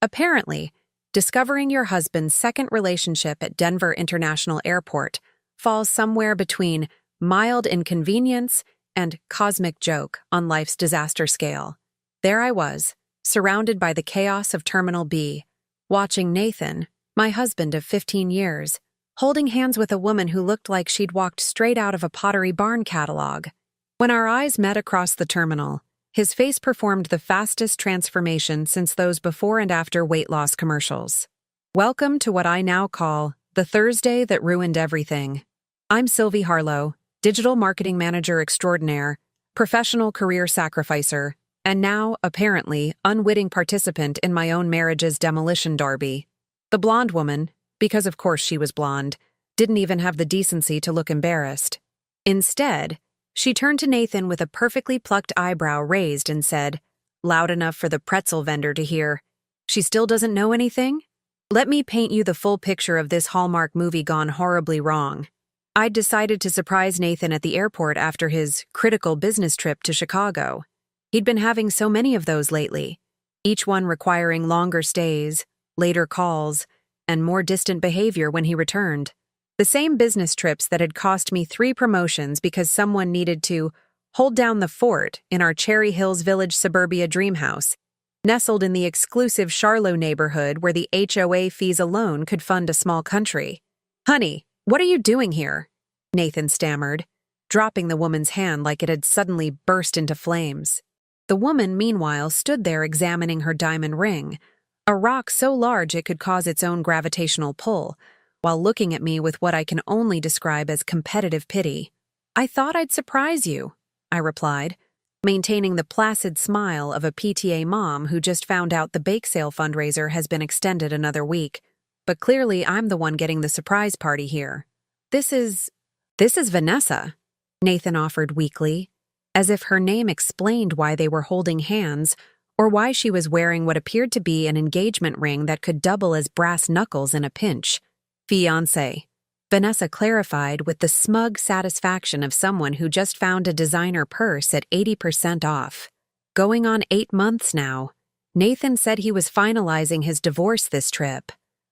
Apparently, discovering your husband's second relationship at Denver International Airport falls somewhere between mild inconvenience and cosmic joke on life's disaster scale. There I was, surrounded by the chaos of Terminal B, watching Nathan, my husband of 15 years, holding hands with a woman who looked like she'd walked straight out of a Pottery Barn catalog. When our eyes met across the terminal, his face performed the fastest transformation since those before and after weight loss commercials. Welcome to what I now call the Thursday that ruined everything. I'm Sylvie Harlow, digital marketing manager extraordinaire, professional career sacrificer, and now, apparently, unwitting participant in my own marriage's demolition derby. The blonde woman, because of course she was blonde, didn't even have the decency to look embarrassed. Instead, she turned to Nathan with a perfectly plucked eyebrow raised and said, loud enough for the pretzel vendor to hear, "She still doesn't know anything? Let me paint you the full picture of this Hallmark movie gone horribly wrong." I'd decided to surprise Nathan at the airport after his critical business trip to Chicago. He'd been having so many of those lately, each one requiring longer stays, later calls, and more distant behavior when he returned. The same business trips that had cost me 3 promotions because someone needed to hold down the fort in our Cherry Hills Village suburbia dream house, nestled in the exclusive Charlotte neighborhood where the HOA fees alone could fund a small country. "Honey, what are you doing here?" Nathan stammered, dropping the woman's hand like it had suddenly burst into flames. The woman, meanwhile, stood there examining her diamond ring, a rock so large it could cause its own gravitational pull, while looking at me with what I can only describe as competitive pity. "I thought I'd surprise you," I replied, maintaining the placid smile of a PTA mom who just found out the bake sale fundraiser has been extended another week. But clearly I'm the one getting the surprise party here. This is Vanessa," Nathan offered weakly, as if her name explained why they were holding hands or why she was wearing what appeared to be an engagement ring that could double as brass knuckles in a pinch. "Fiancé," Vanessa clarified with the smug satisfaction of someone who just found a designer purse at 80% off. Going on 8 months now, Nathan said he was finalizing his divorce this trip.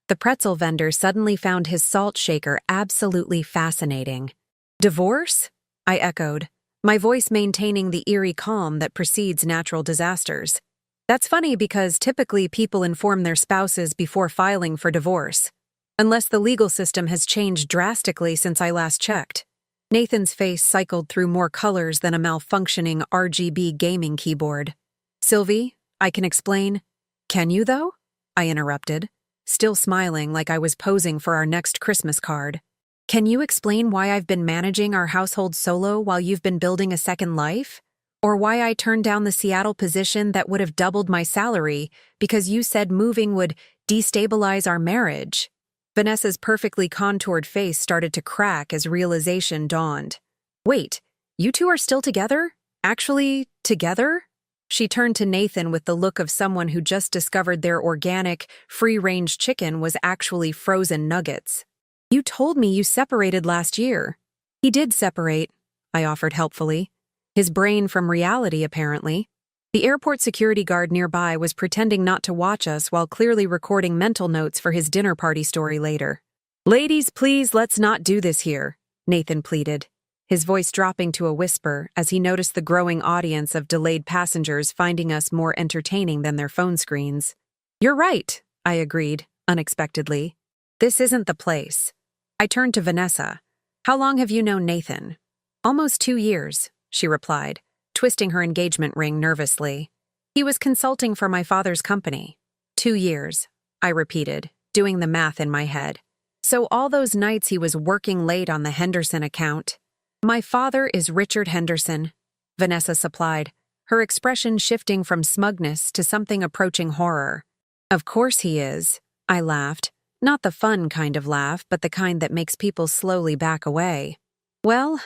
The pretzel vendor suddenly found his salt shaker absolutely fascinating. "Divorce?" I echoed, my voice maintaining the eerie calm that precedes natural disasters. That's funny because typically people inform their spouses before filing for divorce, unless the legal system has changed drastically since I last checked. Nathan's face cycled through more colors than a malfunctioning RGB gaming keyboard. "Sylvie, I can explain." "Can you, though?" I interrupted, still smiling like I was posing for our next Christmas card. "Can you explain why I've been managing our household solo while you've been building a second life? Or why I turned down the Seattle position that would have doubled my salary because you said moving would destabilize our marriage?" Vanessa's perfectly contoured face started to crack as realization dawned. "Wait, you two are still together? Actually, together?" She turned to Nathan with the look of someone who just discovered their organic, free-range chicken was actually frozen nuggets. "You told me you separated last year." "He did separate," I offered helpfully. His brain from reality, apparently. The airport security guard nearby was pretending not to watch us while clearly recording mental notes for his dinner party story later. "Ladies, please, let's not do this here," Nathan pleaded, his voice dropping to a whisper as he noticed the growing audience of delayed passengers finding us more entertaining than their phone screens. "You're right," I agreed, unexpectedly. "This isn't the place." I turned to Vanessa. "How long have you known Nathan?" "Almost 2 years," she replied, twisting her engagement ring nervously. "He was consulting for my father's company." 2 years, I repeated, doing the math in my head. So all those nights he was working late on the Henderson account. "My father is Richard Henderson," Vanessa supplied, her expression shifting from smugness to something approaching horror. "Of course he is," I laughed, not the fun kind of laugh, but the kind that makes people slowly back away. "Well,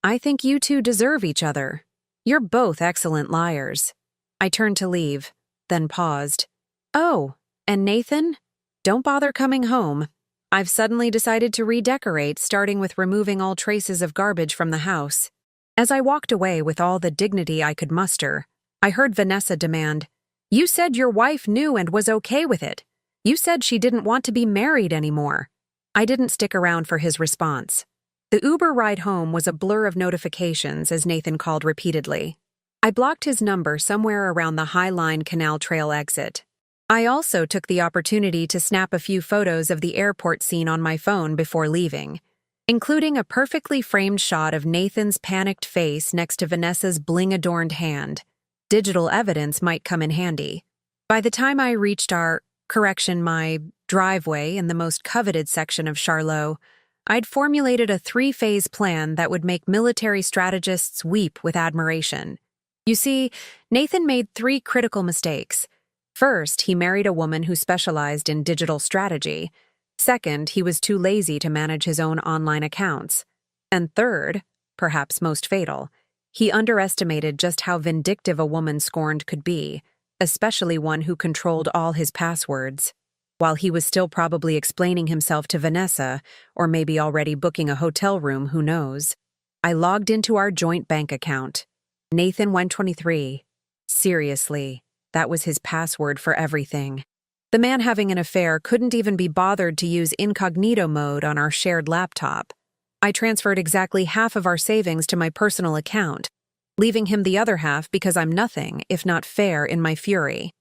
I think you two deserve each other. You're both excellent liars." I turned to leave, then paused. "Oh, and Nathan? Don't bother coming home. I've suddenly decided to redecorate, starting with removing all traces of garbage from the house." As I walked away with all the dignity I could muster, I heard Vanessa demand, You said your wife knew and was okay with it. You said she didn't want to be married anymore. I didn't stick around for his response. The Uber ride home was a blur of notifications as Nathan called repeatedly. I blocked his number somewhere around the High Line Canal Trail exit. I also took the opportunity to snap a few photos of the airport scene on my phone before leaving, including a perfectly framed shot of Nathan's panicked face next to Vanessa's bling-adorned hand. Digital evidence might come in handy. By the time I reached my driveway in the most coveted section of Charlotte, I'd formulated a 3-phase plan that would make military strategists weep with admiration. You see, Nathan made 3 critical mistakes. First, he married a woman who specialized in digital strategy. Second, he was too lazy to manage his own online accounts. And third, perhaps most fatal, he underestimated just how vindictive a woman scorned could be, especially one who controlled all his passwords. While he was still probably explaining himself to Vanessa, or maybe already booking a hotel room, who knows, I logged into our joint bank account. Nathan123. Seriously, that was his password for everything. The man having an affair couldn't even be bothered to use incognito mode on our shared laptop. I transferred exactly half of our savings to my personal account, leaving him the other half because I'm nothing if not fair in my fury.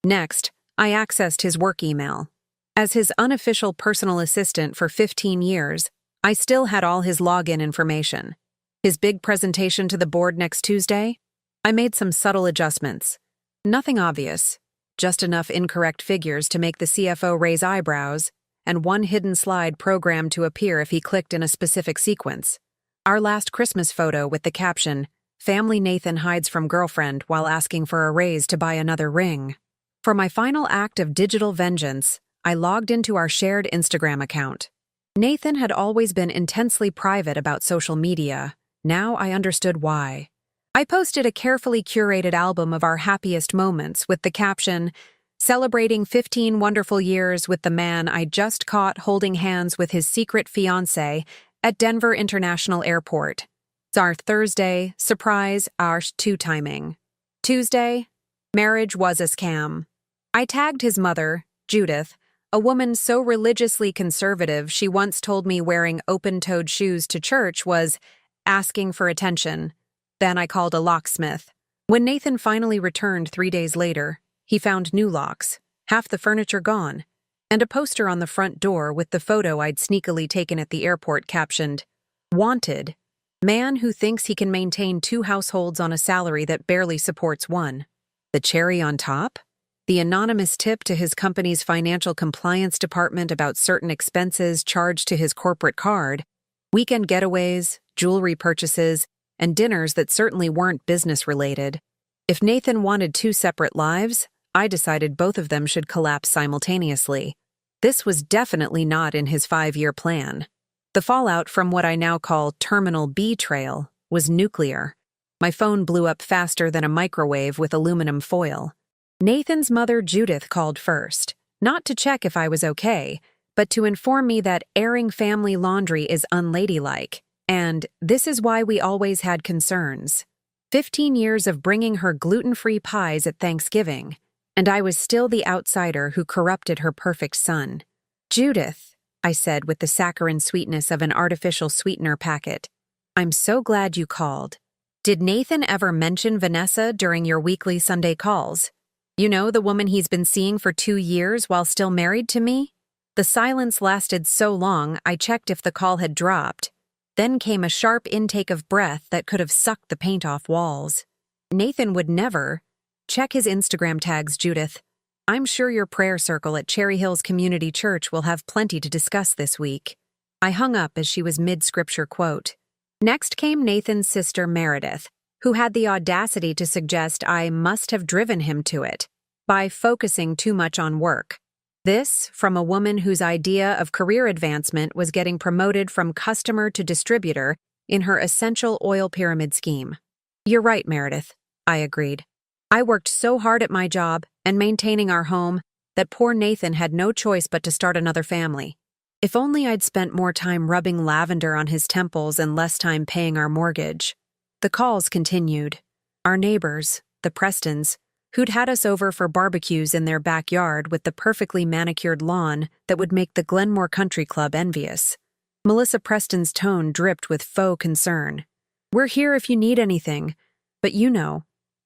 Next, I accessed his work email. As his unofficial personal assistant for 15 years, I still had all his login information. His big presentation to the board next Tuesday? I made some subtle adjustments. Nothing obvious, just enough incorrect figures to make the CFO raise eyebrows, and one hidden slide programmed to appear if he clicked in a specific sequence. Our last Christmas photo with the caption, "Family Nathan hides from girlfriend while asking for a raise to buy another ring." For my final act of digital vengeance, I logged into our shared Instagram account. Nathan had always been intensely private about social media. Now I understood why. I posted a carefully curated album of our happiest moments with the caption, "Celebrating 15 wonderful years with the man I just caught holding hands with his secret fiancé at Denver International Airport. It's our Thursday, surprise, our 2 timing. Tuesday, marriage was a scam." I tagged his mother, Judith, a woman so religiously conservative she once told me wearing open-toed shoes to church was asking for attention. Then I called a locksmith. When Nathan finally returned 3 days later, he found new locks, half the furniture gone, and a poster on the front door with the photo I'd sneakily taken at the airport captioned, "Wanted, man who thinks he can maintain 2 households on a salary that barely supports one." The cherry on top? The anonymous tip to his company's financial compliance department about certain expenses charged to his corporate card, weekend getaways, jewelry purchases, and dinners that certainly weren't business-related. If Nathan wanted 2 separate lives, I decided both of them should collapse simultaneously. This was definitely not in his 5-year plan. The fallout from what I now call Terminal B Trail was nuclear. My phone blew up faster than a microwave with aluminum foil. Nathan's mother, Judith, called first, not to check if I was okay, but to inform me that airing family laundry is unladylike, and this is why we always had concerns. 15 years of bringing her gluten-free pies at Thanksgiving, and I was still the outsider who corrupted her perfect son. "Judith," I said with the saccharine sweetness of an artificial sweetener packet, "I'm so glad you called. Did Nathan ever mention Vanessa during your weekly Sunday calls? You know, the woman he's been seeing for 2 years while still married to me?" The silence lasted so long I checked if the call had dropped. Then came a sharp intake of breath that could have sucked the paint off walls. "Nathan would never. Check his Instagram tags, Judith. I'm sure your prayer circle at Cherry Hills Community Church will have plenty to discuss this week." I hung up as she was mid-scripture quote. Next came Nathan's sister Meredith, who had the audacity to suggest I must have driven him to it by focusing too much on work. This from a woman whose idea of career advancement was getting promoted from customer to distributor in her essential oil pyramid scheme. "You're right, Meredith," I agreed. "I worked so hard at my job and maintaining our home that poor Nathan had no choice but to start another family. If only I'd spent more time rubbing lavender on his temples and less time paying our mortgage." The calls continued. Our neighbors, the Prestons, who'd had us over for barbecues in their backyard with the perfectly manicured lawn that would make the Glenmore Country Club envious. Melissa Preston's tone dripped with faux concern. "We're here if you need anything, but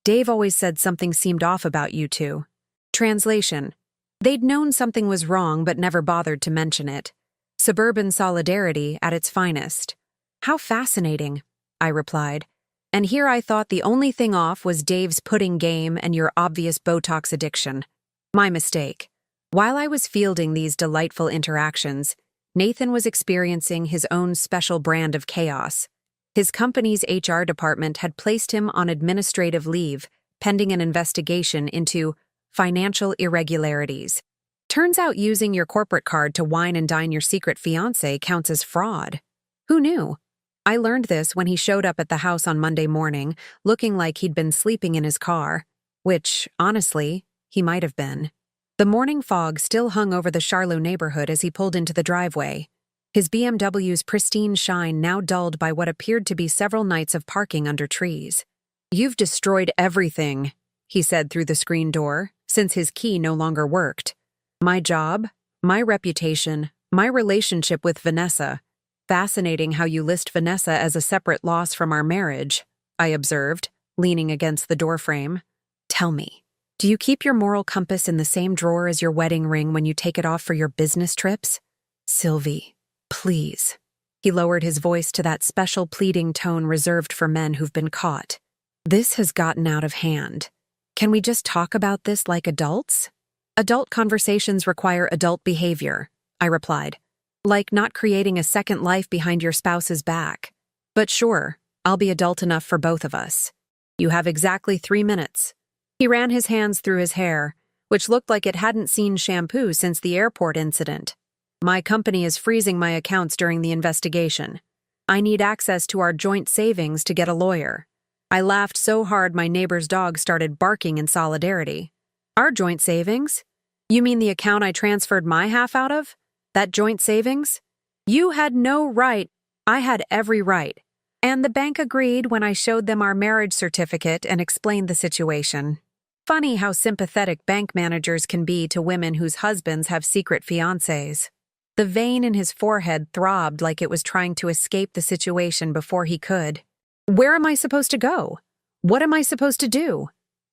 Dave always said something seemed off about you two." Translation: they'd known something was wrong but never bothered to mention it. Suburban solidarity at its finest. "How fascinating," I replied. "And here I thought the only thing off was Dave's pudding game and your obvious Botox addiction. My mistake." While I was fielding these delightful interactions, Nathan was experiencing his own special brand of chaos. His company's HR department had placed him on administrative leave, pending an investigation into financial irregularities. Turns out using your corporate card to wine and dine your secret fiancé counts as fraud. Who knew? I learned this when he showed up at the house on Monday morning, looking like he'd been sleeping in his car, which, honestly, he might have been. The morning fog still hung over the Charlotte neighborhood as he pulled into the driveway, his BMW's pristine shine now dulled by what appeared to be several nights of parking under trees. "You've destroyed everything," he said through the screen door, since his key no longer worked. "My job, my reputation, my relationship with Vanessa. Fascinating how you list Vanessa as a separate loss from our marriage," I observed, leaning against the doorframe. "Tell me, do you keep your moral compass in the same drawer as your wedding ring when you take it off for your business trips? Sylvie, please." He lowered his voice to that special pleading tone reserved for men who've been caught. "This has gotten out of hand. Can we just talk about this like adults?" "Adult conversations require adult behavior," I replied. "Like not creating a second life behind your spouse's back. But sure, I'll be adult enough for both of us. You have exactly 3 minutes." He ran his hands through his hair, which looked like it hadn't seen shampoo since the airport incident. "My company is freezing my accounts during the investigation. I need access to our joint savings to get a lawyer." I laughed so hard my neighbor's dog started barking in solidarity. "Our joint savings? You mean the account I transferred my half out of? That joint savings? You had no right." "I had every right. And the bank agreed when I showed them our marriage certificate and explained the situation." Funny how sympathetic bank managers can be to women whose husbands have secret fiancés. The vein in his forehead throbbed like it was trying to escape the situation before he could. "Where am I supposed to go? What am I supposed to do?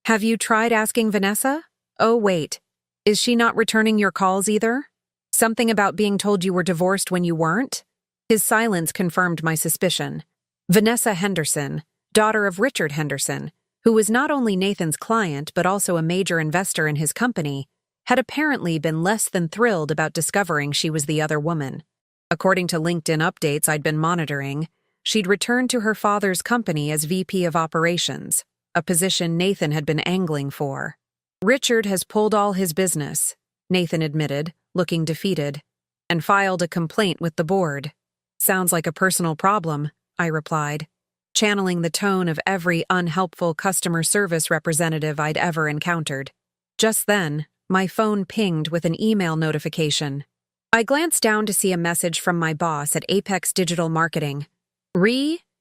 Have you tried asking Vanessa? Oh, wait. Is she not returning your calls either? Something about being told you were divorced when you weren't?" His silence confirmed my suspicion. Vanessa Henderson, daughter of Richard Henderson, who was not only Nathan's client but also a major investor in his company, had apparently been less than thrilled about discovering she was the other woman. According to LinkedIn updates I'd been monitoring, she'd returned to her father's company as VP of Operations, a position Nathan had been angling for. "Richard has pulled all his business," Nathan admitted, looking defeated, "and filed a complaint with the board." "Sounds like a personal problem," I replied, channeling the tone of every unhelpful customer service representative I'd ever encountered. Just then, my phone pinged with an email notification. I glanced down to see a message from my boss at Apex Digital Marketing.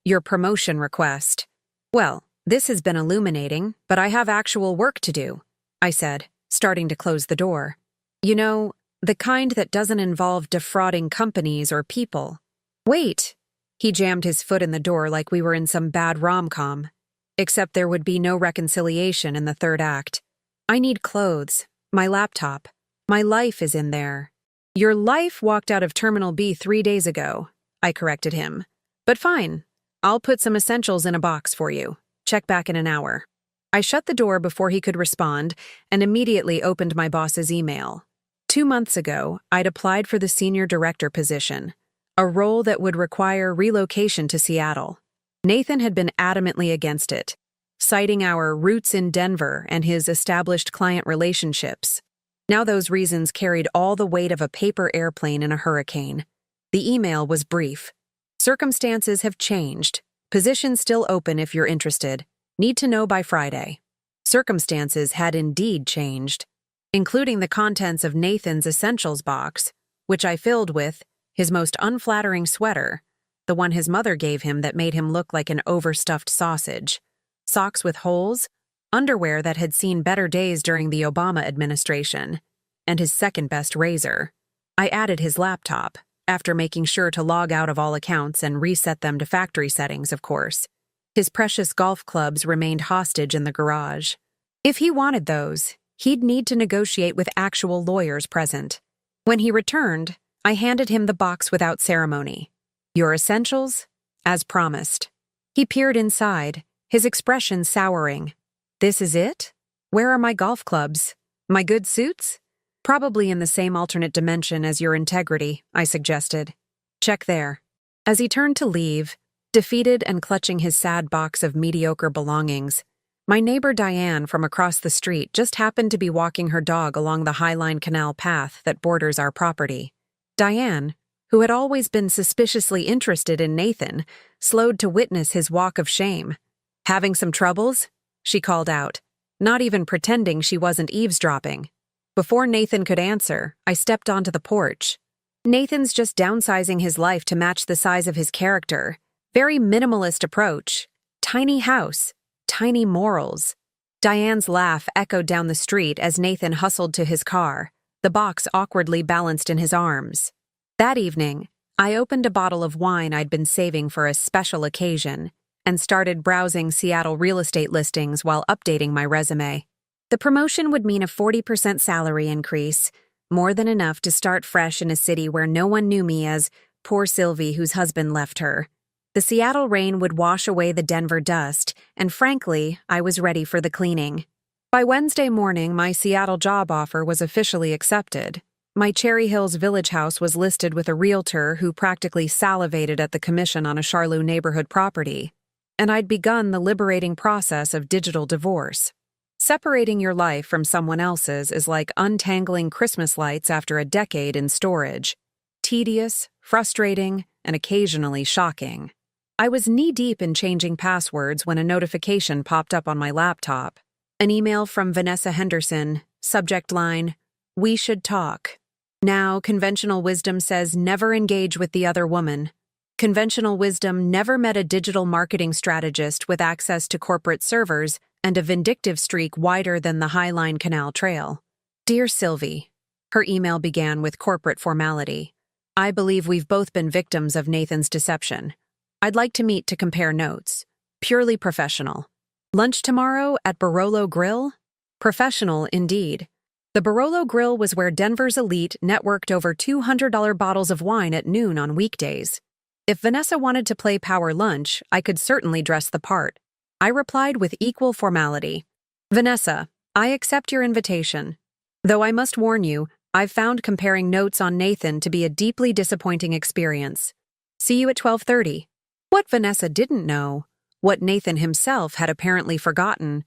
Your promotion request." "Well, this has been illuminating, but I have actual work to do," I said, starting to close the door. The kind that doesn't involve defrauding companies or people." "Wait." He jammed his foot in the door like we were in some bad rom-com. Except there would be no reconciliation in the third act. "I need clothes, my laptop. My life is in there." "Your life walked out of Terminal B 3 days ago," I corrected him. "But fine. I'll put some essentials in a box for you. Check back in an hour." I shut the door before he could respond and immediately opened my boss's email. 2 months ago, I'd applied for the senior director position, a role that would require relocation to Seattle. Nathan had been adamantly against it, citing our roots in Denver and his established client relationships. Now those reasons carried all the weight of a paper airplane in a hurricane. The email was brief. "Circumstances have changed. Position still open if you're interested. Need to know by Friday." Circumstances had indeed changed, including the contents of Nathan's essentials box, which I filled with his most unflattering sweater, the one his mother gave him that made him look like an overstuffed sausage, socks with holes, underwear that had seen better days during the Obama administration, and his second-best razor. I added his laptop, after making sure to log out of all accounts and reset them to factory settings, of course. His precious golf clubs remained hostage in the garage. If he wanted those, he'd need to negotiate with actual lawyers present. When he returned, I handed him the box without ceremony. Your essentials? As promised. He peered inside, his expression souring. This is it? Where are my golf clubs? My good suits? Probably in the same alternate dimension as your integrity, I suggested. Check there. As he turned to leave, defeated and clutching his sad box of mediocre belongings, my neighbor Diane from across the street just happened to be walking her dog along the Highline Canal path that borders our property. Diane, who had always been suspiciously interested in Nathan, slowed to witness his walk of shame. Having some troubles? She called out, not even pretending she wasn't eavesdropping. Before Nathan could answer, I stepped onto the porch. Nathan's just downsizing his life to match the size of his character. Very minimalist approach. Tiny house. Tiny morals. Diane's laugh echoed down the street as Nathan hustled to his car, the box awkwardly balanced in his arms. That evening, I opened a bottle of wine I'd been saving for a special occasion and started browsing Seattle real estate listings while updating my resume. The promotion would mean a 40% salary increase, more than enough to start fresh in a city where no one knew me as poor Sylvie whose husband left her. The Seattle rain would wash away the Denver dust, and frankly, I was ready for the cleaning. By Wednesday morning, my Seattle job offer was officially accepted. My Cherry Hills Village house was listed with a realtor who practically salivated at the commission on a Charlevoix neighborhood property, and I'd begun the liberating process of digital divorce. Separating your life from someone else's is like untangling Christmas lights after a decade in storage. Tedious, frustrating, and occasionally shocking. I was knee-deep in changing passwords when a notification popped up on my laptop. An email from Vanessa Henderson, subject line, "We should talk." Now, conventional wisdom says never engage with the other woman. Conventional wisdom never met a digital marketing strategist with access to corporate servers and a vindictive streak wider than the Highline Canal Trail. Dear Sylvie, her email began with corporate formality. I believe we've both been victims of Nathan's deception. I'd like to meet to compare notes. Purely professional. Lunch tomorrow at Barolo Grill? Professional, indeed. The Barolo Grill was where Denver's elite networked over $200 bottles of wine at noon on weekdays. If Vanessa wanted to play power lunch, I could certainly dress the part. I replied with equal formality. Vanessa, I accept your invitation. Though I must warn you, I've found comparing notes on Nathan to be a deeply disappointing experience. See you at 12:30. What Vanessa didn't know, what Nathan himself had apparently forgotten,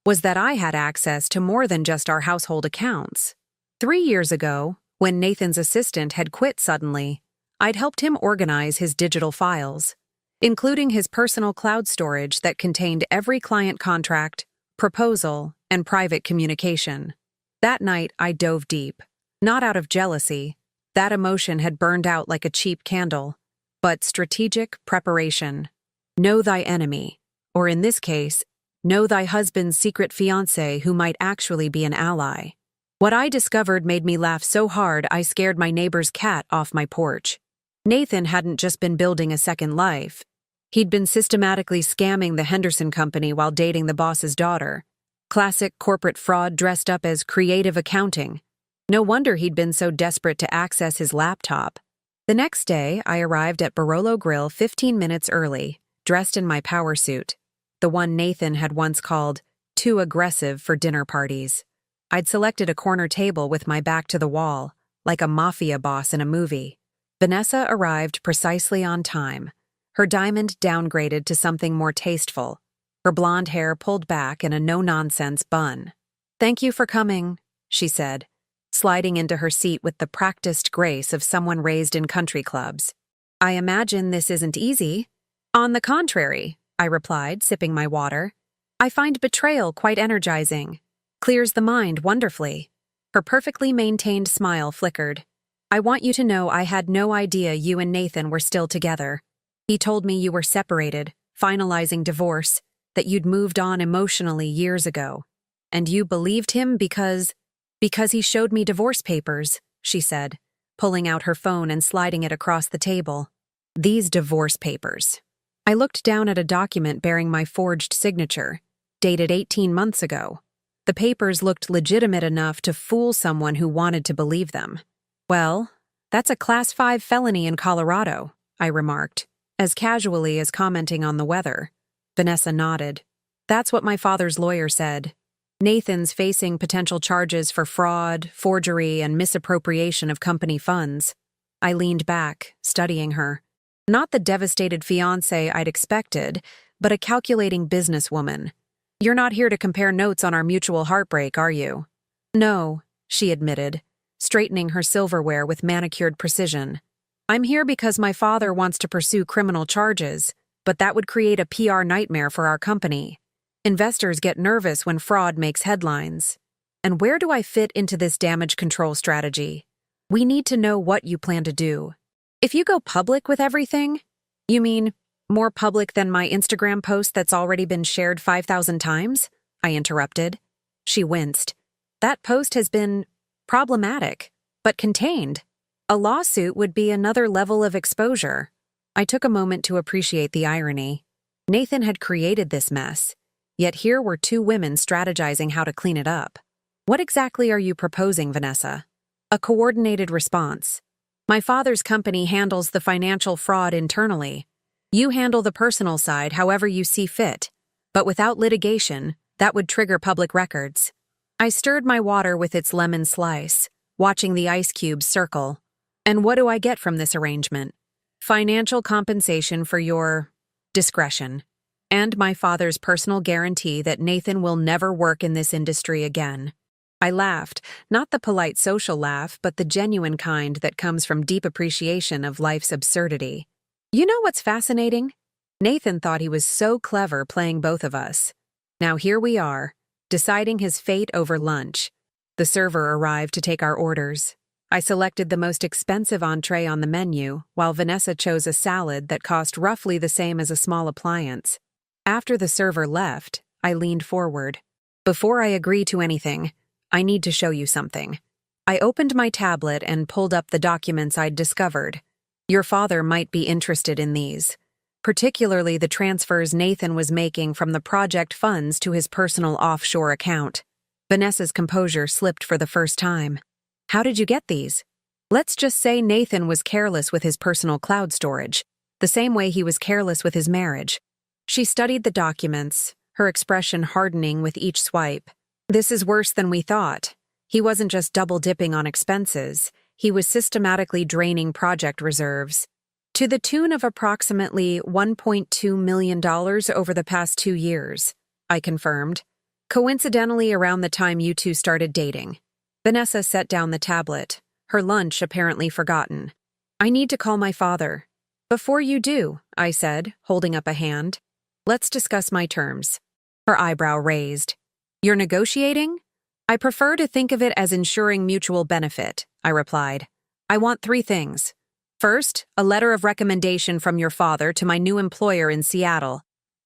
was that I had access to more than just our household accounts. 3 years ago, when Nathan's assistant had quit suddenly, I'd helped him organize his digital files, including his personal cloud storage that contained every client contract, proposal, and private communication. That night, I dove deep. Not out of jealousy. That emotion had burned out like a cheap candle. But strategic preparation. Know thy enemy, or in this case, know thy husband's secret fiancé who might actually be an ally. What I discovered made me laugh so hard I scared my neighbor's cat off my porch. Nathan hadn't just been building a second life. He'd been systematically scamming the Henderson Company while dating the boss's daughter. Classic corporate fraud dressed up as creative accounting. No wonder he'd been so desperate to access his laptop. The next day, I arrived at Barolo Grill 15 minutes early, dressed in my power suit, the one Nathan had once called too aggressive for dinner parties. I'd selected a corner table with my back to the wall, like a mafia boss in a movie. Vanessa arrived precisely on time, her diamond downgraded to something more tasteful, her blonde hair pulled back in a no-nonsense bun. "Thank you for coming," she said, sliding into her seat with the practiced grace of someone raised in country clubs. "I imagine this isn't easy." "On the contrary," I replied, sipping my water. "I find betrayal quite energizing. Clears the mind wonderfully." Her perfectly maintained smile flickered. "I want you to know I had no idea you and Nathan were still together. He told me you were separated, finalizing divorce. that you'd moved on emotionally years ago. And you believed him because he showed me divorce papers, she said, pulling out her phone and sliding it across the table. These divorce papers. I looked down at a document bearing my forged signature, dated 18 months ago. The papers looked legitimate enough to fool someone who wanted to believe them. Well, that's a Class 5 felony in Colorado, I remarked, as casually as commenting on the weather. Vanessa nodded. That's what my father's lawyer said. Nathan's facing potential charges for fraud, forgery, and misappropriation of company funds. I leaned back, studying her. Not the devastated fiancé I'd expected, but a calculating businesswoman. You're not here to compare notes on our mutual heartbreak, are you? No, she admitted, straightening her silverware with manicured precision. I'm here because my father wants to pursue criminal charges, but that would create a PR nightmare for our company. Investors get nervous when fraud makes headlines. And where do I fit into this damage control strategy? We need to know what you plan to do. If you go public with everything, you mean more public than my Instagram post that's already been shared 5,000 times? I interrupted. She winced. That post has been problematic, but contained. A lawsuit would be another level of exposure. I took a moment to appreciate the irony. Nathan had created this mess, yet here were two women strategizing how to clean it up. What exactly are you proposing, Vanessa? A coordinated response. My father's company handles the financial fraud internally. You handle the personal side however you see fit. But without litigation, that would trigger public records. I stirred my water with its lemon slice, watching the ice cubes circle. And what do I get from this arrangement? Financial compensation for your discretion. And my father's personal guarantee that Nathan will never work in this industry again. I laughed, not the polite social laugh, but the genuine kind that comes from deep appreciation of life's absurdity. You know what's fascinating? Nathan thought he was so clever playing both of us. Now here we are, deciding his fate over lunch. The server arrived to take our orders. I selected the most expensive entree on the menu, while Vanessa chose a salad that cost roughly the same as a small appliance. After the server left, I leaned forward. Before I agree to anything, I need to show you something. I opened my tablet and pulled up the documents I'd discovered. Your father might be interested in these, particularly the transfers Nathan was making from the project funds to his personal offshore account. Vanessa's composure slipped for the first time. How did you get these? Let's just say Nathan was careless with his personal cloud storage, the same way he was careless with his marriage. She studied the documents, her expression hardening with each swipe. This is worse than we thought. He wasn't just double-dipping on expenses. He was systematically draining project reserves. To the tune of approximately $1.2 million over the past 2 years, I confirmed. Coincidentally around the time you two started dating. Vanessa set down the tablet, her lunch apparently forgotten. I need to call my father. Before you do, I said, holding up a hand. Let's discuss my terms. Her eyebrow raised. You're negotiating? I prefer to think of it as ensuring mutual benefit, I replied. I want 3 things. First, a letter of recommendation from your father to my new employer in Seattle,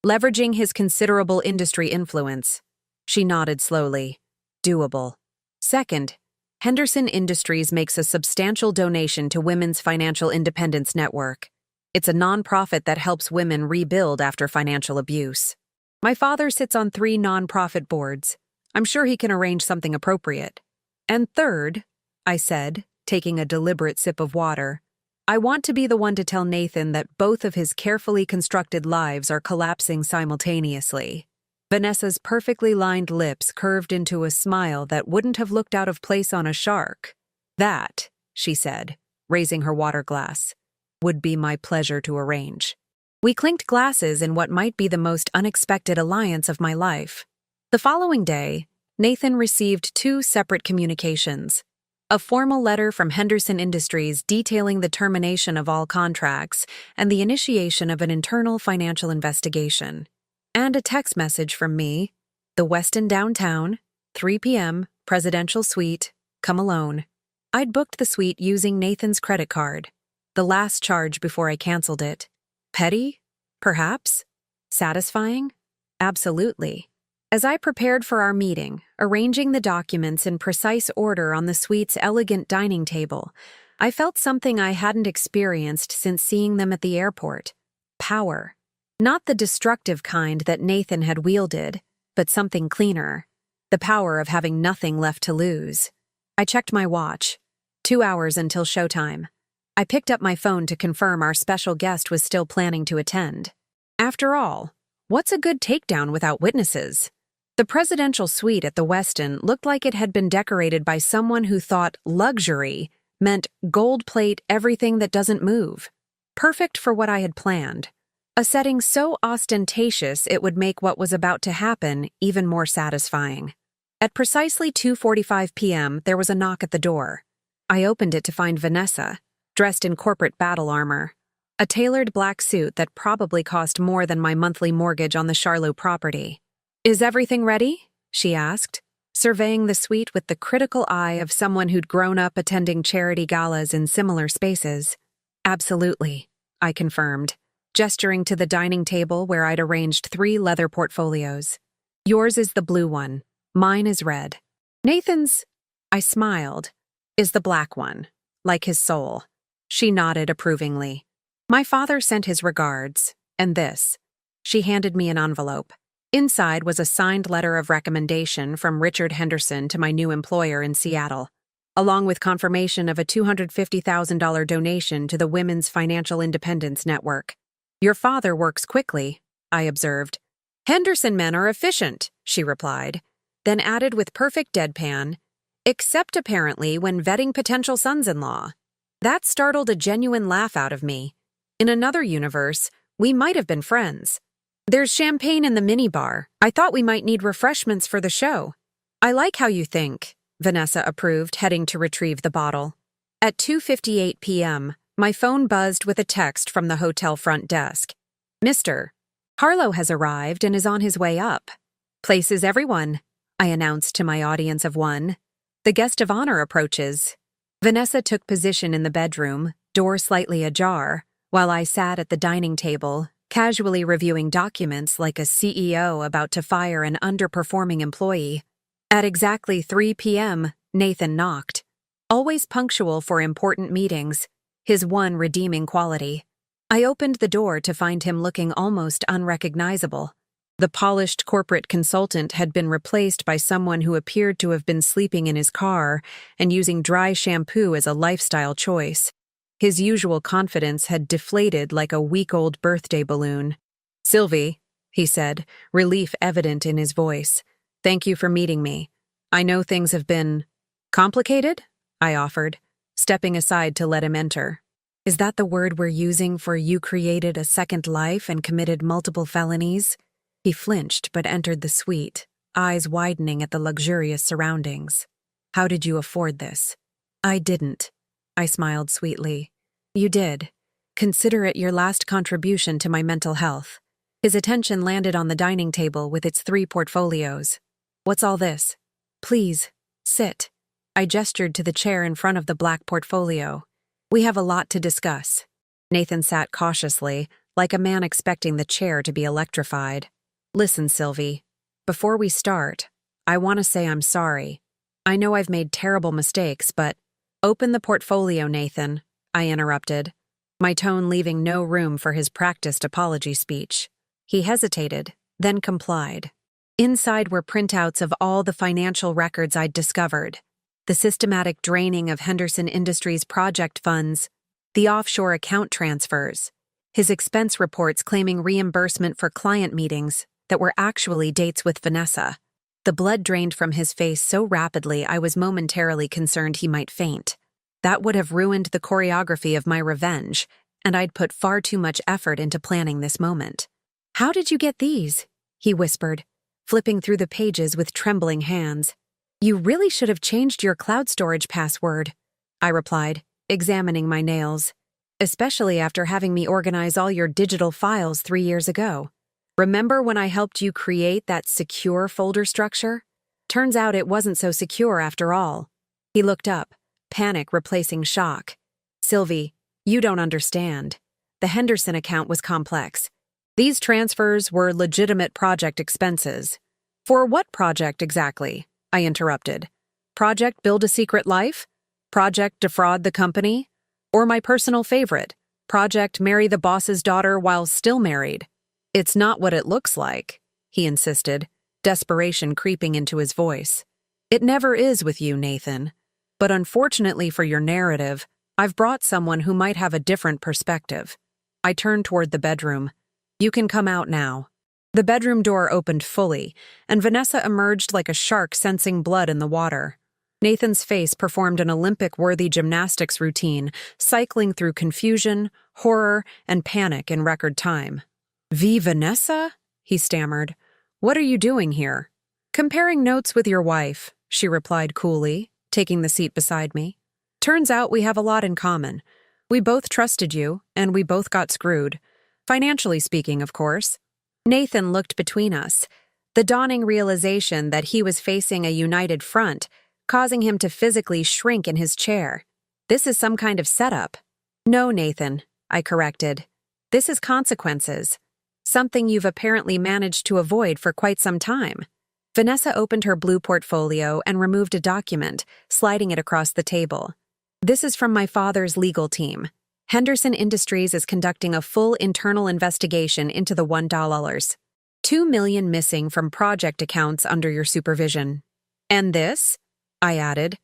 leveraging his considerable industry influence. She nodded slowly. Doable. Second, Henderson Industries makes a substantial donation to Women's Financial Independence Network. It's a nonprofit that helps women rebuild after financial abuse. My father sits on 3 nonprofit boards. I'm sure he can arrange something appropriate. And third, I said, taking a deliberate sip of water, I want to be the one to tell Nathan that both of his carefully constructed lives are collapsing simultaneously. Vanessa's perfectly lined lips curved into a smile that wouldn't have looked out of place on a shark. That, she said, raising her water glass, would be my pleasure to arrange. We clinked glasses in what might be the most unexpected alliance of my life. The following day, Nathan received 2 separate communications. A formal letter from Henderson Industries detailing the termination of all contracts and the initiation of an internal financial investigation. And a text message from me, the Westin downtown, 3 p.m., presidential suite, come alone. I'd booked the suite using Nathan's credit card, the last charge before I canceled it. Petty? Perhaps? Satisfying? Absolutely. As I prepared for our meeting, arranging the documents in precise order on the suite's elegant dining table, I felt something I hadn't experienced since seeing them at the airport. Power. Not the destructive kind that Nathan had wielded, but something cleaner. The power of having nothing left to lose. I checked my watch. 2 hours until showtime. I picked up my phone to confirm our special guest was still planning to attend. After all, what's a good takedown without witnesses? The presidential suite at the Westin looked like it had been decorated by someone who thought luxury meant gold plate everything that doesn't move. Perfect for what I had planned. A setting so ostentatious it would make what was about to happen even more satisfying. At precisely 2:45 p.m., there was a knock at the door. I opened it to find Vanessa, dressed in corporate battle armor. A tailored black suit that probably cost more than my monthly mortgage on the Charlotte property. "Is everything ready?" she asked, surveying the suite with the critical eye of someone who'd grown up attending charity galas in similar spaces. "Absolutely," I confirmed, gesturing to the dining table where I'd arranged 3 leather portfolios. "Yours is the blue one. Mine is red. Nathan's," I smiled, "is the black one, like his soul." She nodded approvingly. "My father sent his regards, and this." She handed me an envelope. Inside was a signed letter of recommendation from Richard Henderson to my new employer in Seattle, along with confirmation of a $250,000 donation to the Women's Financial Independence Network. "Your father works quickly," I observed. "Henderson men are efficient," she replied, then added with perfect deadpan, "except apparently when vetting potential sons-in-law." That startled a genuine laugh out of me. In another universe, we might have been friends. "There's champagne in the minibar. I thought we might need refreshments for the show." "I like how you think," Vanessa approved, heading to retrieve the bottle. At 2:58 p.m., my phone buzzed with a text from the hotel front desk. "Mr. Harlow has arrived and is on his way up. Places everyone," I announced to my audience of one. "The guest of honor approaches." Vanessa took position in the bedroom, door slightly ajar, while I sat at the dining table, casually reviewing documents like a CEO about to fire an underperforming employee. At exactly 3 p.m., Nathan knocked. Always punctual for important meetings, his one redeeming quality. I opened the door to find him looking almost unrecognizable. The polished corporate consultant had been replaced by someone who appeared to have been sleeping in his car and using dry shampoo as a lifestyle choice. His usual confidence had deflated like a week-old birthday balloon. "Sylvie," he said, relief evident in his voice. "Thank you for meeting me. I know things have been complicated," I offered, stepping aside to let him enter. "Is that the word we're using for you created a second life and committed multiple felonies?" He flinched but entered the suite, eyes widening at the luxurious surroundings. "How did you afford this?" "I didn't," I smiled sweetly. "You did. Consider it your last contribution to my mental health." His attention landed on the dining table with its 3 portfolios. "What's all this?" "Please, sit." I gestured to the chair in front of the black portfolio. "We have a lot to discuss." Nathan sat cautiously, like a man expecting the chair to be electrified. "Listen, Sylvie. Before we start, I want to say I'm sorry. I know I've made terrible mistakes, but—" "Open the portfolio, Nathan," I interrupted, my tone leaving no room for his practiced apology speech. He hesitated, then complied. Inside were printouts of all the financial records I'd discovered. The systematic draining of Henderson Industries project funds, the offshore account transfers, his expense reports claiming reimbursement for client meetings that were actually dates with Vanessa. The blood drained from his face so rapidly I was momentarily concerned he might faint. That would have ruined the choreography of my revenge, and I'd put far too much effort into planning this moment. "How did you get these?" he whispered, flipping through the pages with trembling hands. "You really should have changed your cloud storage password," I replied, examining my nails, "especially after having me organize all your digital files 3 years ago. Remember when I helped you create that secure folder structure? Turns out it wasn't so secure after all." He looked up, panic replacing shock. "Sylvie, you don't understand. The Henderson account was complex. These transfers were legitimate project expenses. For what project exactly? I interrupted. Project Build a Secret Life? Project Defraud the Company? Or my personal favorite, Project Marry the Boss's Daughter While Still Married? It's not what it looks like, he insisted, desperation creeping into his voice. It never is with you, Nathan. But unfortunately for your narrative, I've brought someone who might have a different perspective. I turned toward the bedroom. You can come out now. The bedroom door opened fully, and Vanessa emerged like a shark sensing blood in the water. Nathan's face performed an Olympic-worthy gymnastics routine, cycling through confusion, horror, and panic in record time. Vanessa? He stammered. What are you doing here? Comparing notes with your wife, she replied coolly, taking the seat beside me. Turns out we have a lot in common. We both trusted you, and we both got screwed. Financially speaking, of course. Nathan looked between us, the dawning realization that he was facing a united front, causing him to physically shrink in his chair. This is some kind of setup. No, Nathan, I corrected. This is consequences. Something you've apparently managed to avoid for quite some time. Vanessa opened her blue portfolio and removed a document, sliding it across the table. This is from my father's legal team. Henderson Industries is conducting a full internal investigation into the $1. $2 million missing from project accounts under your supervision. And this, I added,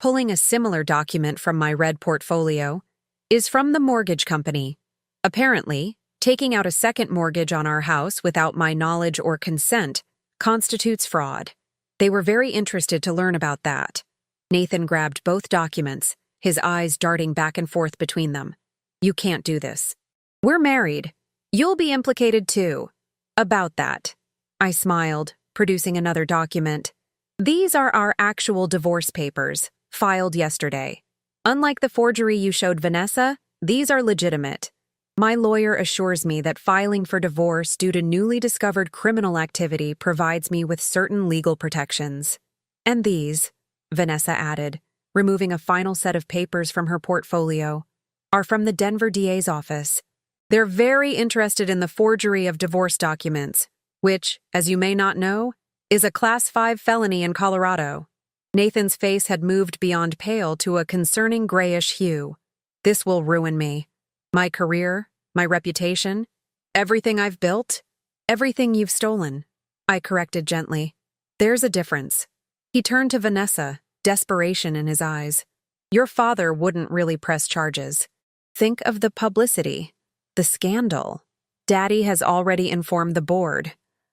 pulling a similar document from my red portfolio, is from the mortgage company. Apparently, taking out a second mortgage on our house without my knowledge or consent constitutes fraud. They were very interested to learn about that. Nathan grabbed both documents, his eyes darting back and forth between them. You can't do this. We're married. You'll be implicated too. About that. I smiled, producing another document. These are our actual divorce papers, filed yesterday. Unlike the forgery you showed Vanessa, these are legitimate. My lawyer assures me that filing for divorce due to newly discovered criminal activity provides me with certain legal protections. And these, Vanessa added, removing a final set of papers from her portfolio, are from the Denver DA's office. They're very interested in the forgery of divorce documents, which, as you may not know, is a Class 5 felony in Colorado. Nathan's face had moved beyond pale to a concerning grayish hue. This will ruin me. My career, my reputation, everything I've built, everything you've stolen. I corrected gently. There's a difference. He turned to Vanessa, desperation in his eyes. Your father wouldn't really press charges. Think of the publicity, the scandal. Daddy has already informed the board,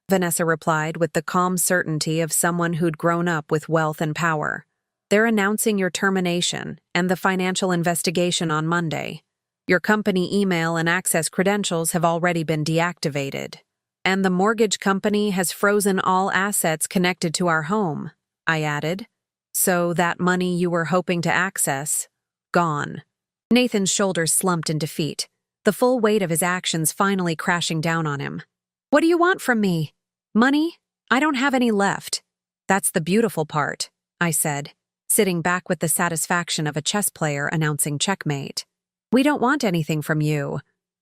Vanessa replied with the calm certainty of someone who'd grown up with wealth and power. They're announcing your termination and the financial investigation on Monday. Your company email and access credentials have already been deactivated. And the mortgage company has frozen all assets connected to our home, I added. So that money you were hoping to access, gone. Nathan's shoulders slumped in defeat, the full weight of his actions finally crashing down on him. What do you want from me? Money? I don't have any left. That's the beautiful part, I said, sitting back with the satisfaction of a chess player announcing checkmate. We don't want anything from you.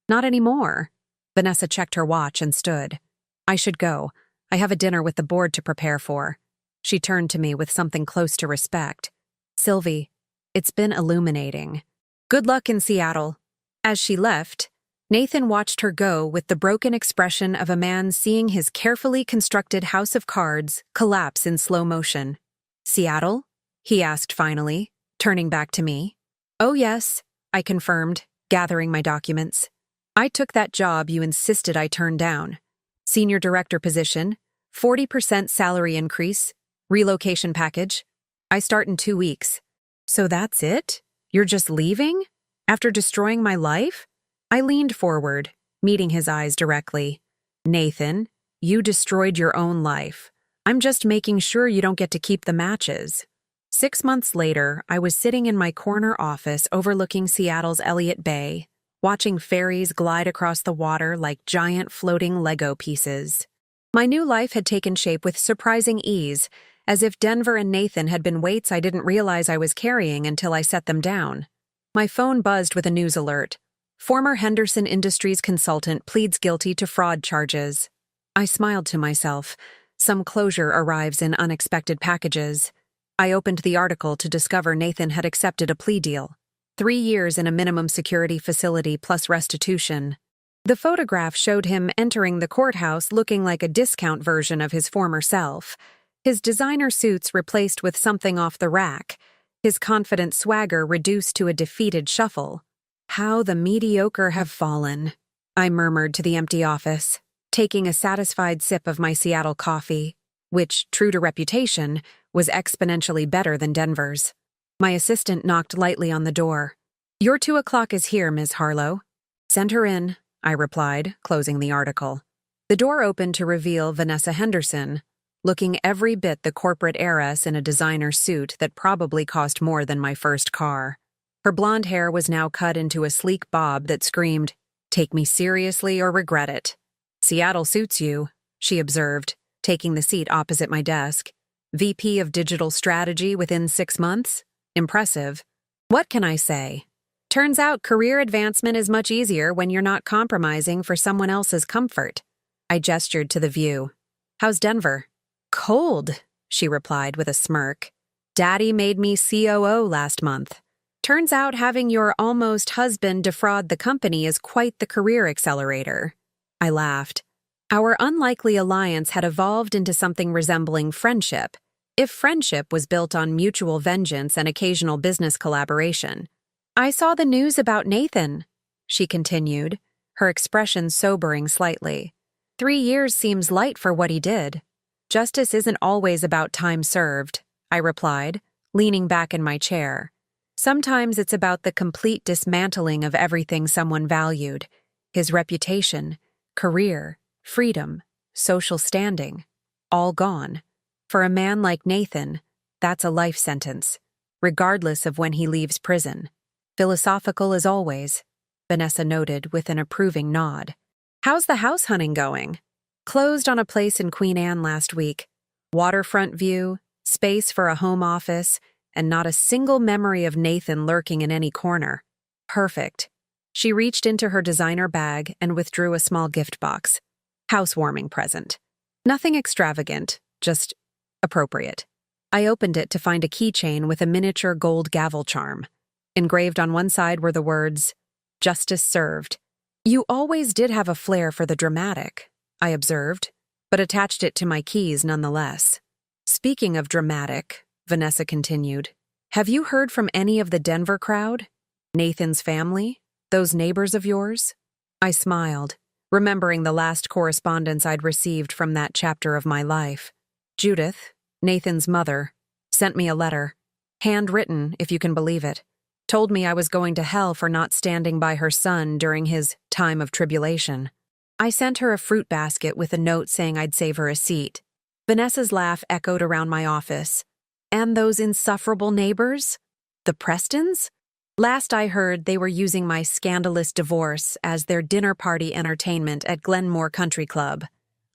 Not anymore. Vanessa checked her watch and stood. I should go. I have a dinner with the board to prepare for. She turned to me with something close to respect. Sylvie, it's been illuminating. Good luck in Seattle. As she left, Nathan watched her go with the broken expression of a man seeing his carefully constructed house of cards collapse in slow motion. Seattle? He asked finally, turning back to me. Oh yes, I confirmed, gathering my documents. I took that job you insisted I turn down. Senior director position, 40% salary increase, relocation package. I start in 2 weeks. So that's it? You're just leaving? After destroying my life? I leaned forward, meeting his eyes directly. Nathan, you destroyed your own life. I'm just making sure you don't get to keep the matches. 6 months later, I was sitting in my corner office overlooking Seattle's Elliott Bay, watching ferries glide across the water like giant floating Lego pieces. My new life had taken shape with surprising ease, as if Denver and Nathan had been weights I didn't realize I was carrying until I set them down. My phone buzzed with a news alert. Former Henderson Industries consultant pleads guilty to fraud charges. I smiled to myself. Some closure arrives in unexpected packages. I opened the article to discover Nathan had accepted a plea deal. 3 years in a minimum security facility plus restitution. The photograph showed him entering the courthouse looking like a discount version of his former self. His designer suits replaced with something off the rack. His confident swagger reduced to a defeated shuffle. How the mediocre have fallen, I murmured to the empty office, taking a satisfied sip of my Seattle coffee, which, true to reputation, was exponentially better than Denver's. My assistant knocked lightly on the door. "Your 2 o'clock is here, Ms. Harlow." "Send her in," I replied, closing the article. The door opened to reveal Vanessa Henderson, looking every bit the corporate heiress in a designer suit that probably cost more than my first car. Her blonde hair was now cut into a sleek bob that screamed, "Take me seriously or regret it." "Seattle suits you," she observed, taking the seat opposite my desk. "VP of Digital Strategy within 6 months? Impressive. What can I say? Turns out career advancement is much easier when you're not compromising for someone else's comfort." I gestured to the view. "How's Denver?" "Cold," she replied with a smirk. "Daddy made me COO last month. Turns out having your almost husband defraud the company is quite the career accelerator." I laughed. Our unlikely alliance had evolved into something resembling friendship, if friendship was built on mutual vengeance and occasional business collaboration. "I saw the news about Nathan," she continued, her expression sobering slightly. 3 years seems light for what he did." "Justice isn't always about time served," I replied, leaning back in my chair. "Sometimes it's about the complete dismantling of everything someone valued: his reputation, career, freedom, social standing, all gone. For a man like Nathan, that's a life sentence, regardless of when he leaves prison." "Philosophical as always," Vanessa noted with an approving nod. "How's the house hunting going?" "Closed on a place in Queen Anne last week. Waterfront view, space for a home office, and not a single memory of Nathan lurking in any corner. Perfect." She reached into her designer bag and withdrew a small gift box. "Housewarming present. Nothing extravagant, just appropriate." I opened it to find a keychain with a miniature gold gavel charm. Engraved on one side were the words, "Justice served." "You always did have a flair for the dramatic," I observed, but attached it to my keys nonetheless. "Speaking of dramatic," Vanessa continued, "have you heard from any of the Denver crowd? Nathan's family? Those neighbors of yours?" I smiled, remembering the last correspondence I'd received from that chapter of my life. Judith, Nathan's mother, sent me a letter. Handwritten, if you can believe it. Told me I was going to hell for not standing by her son during his time of tribulation. I sent her a fruit basket with a note saying I'd save her a seat. Vanessa's laugh echoed around my office. "And those insufferable neighbors? The Prestons? Last I heard, they were using my scandalous divorce as their dinner party entertainment at Glenmore Country Club.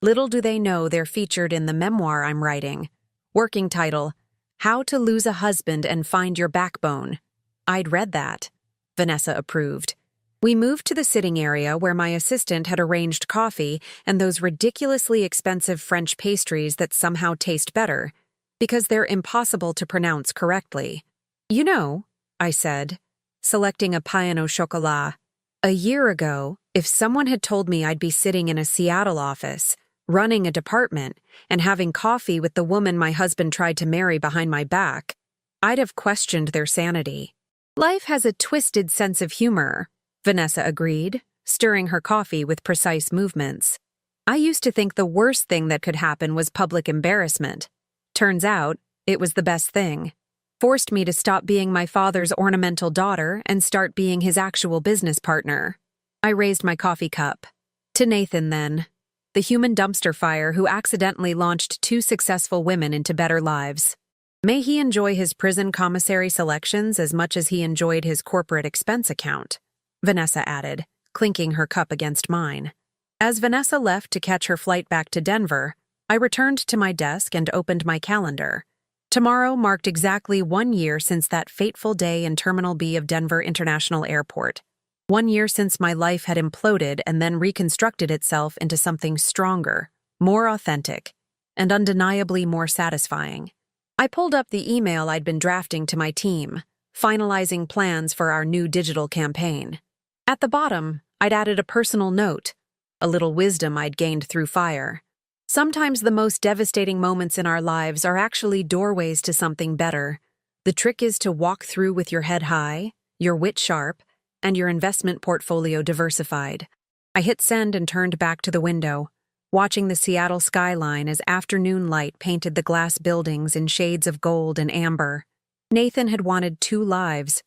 Little do they know they're featured in the memoir I'm writing. Working title, How to Lose a Husband and Find Your Backbone." I'd read that. Vanessa approved. We moved to the sitting area where my assistant had arranged coffee and those ridiculously expensive French pastries that somehow taste better, because they're impossible to pronounce correctly. "You know," I said, selecting a pain au chocolat, "a year ago, if someone had told me I'd be sitting in a Seattle office, running a department, and having coffee with the woman my husband tried to marry behind my back, I'd have questioned their sanity." "Life has a twisted sense of humor," Vanessa agreed, stirring her coffee with precise movements. "I used to think the worst thing that could happen was public embarrassment. Turns out, it was the best thing. Forced me to stop being my father's ornamental daughter and start being his actual business partner." I raised my coffee cup. "To Nathan, then. The human dumpster fire who accidentally launched 2 successful women into better lives. May he enjoy his prison commissary selections as much as he enjoyed his corporate expense account," Vanessa added, clinking her cup against mine. As Vanessa left to catch her flight back to Denver, I returned to my desk and opened my calendar. Tomorrow marked exactly 1 year since that fateful day in Terminal B of Denver International Airport. 1 year since my life had imploded and then reconstructed itself into something stronger, more authentic, and undeniably more satisfying. I pulled up the email I'd been drafting to my team, finalizing plans for our new digital campaign. At the bottom, I'd added a personal note, a little wisdom I'd gained through fire. Sometimes the most devastating moments in our lives are actually doorways to something better. The trick is to walk through with your head high, your wit sharp, and your investment portfolio diversified. I hit send and turned back to the window, watching the Seattle skyline as afternoon light painted the glass buildings in shades of gold and amber. Nathan had wanted 2 lives.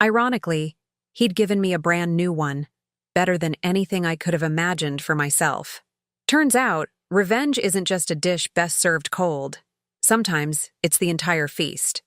Ironically, he'd given me a brand new one, better than anything I could have imagined for myself. Turns out, revenge isn't just a dish best served cold. Sometimes it's the entire feast.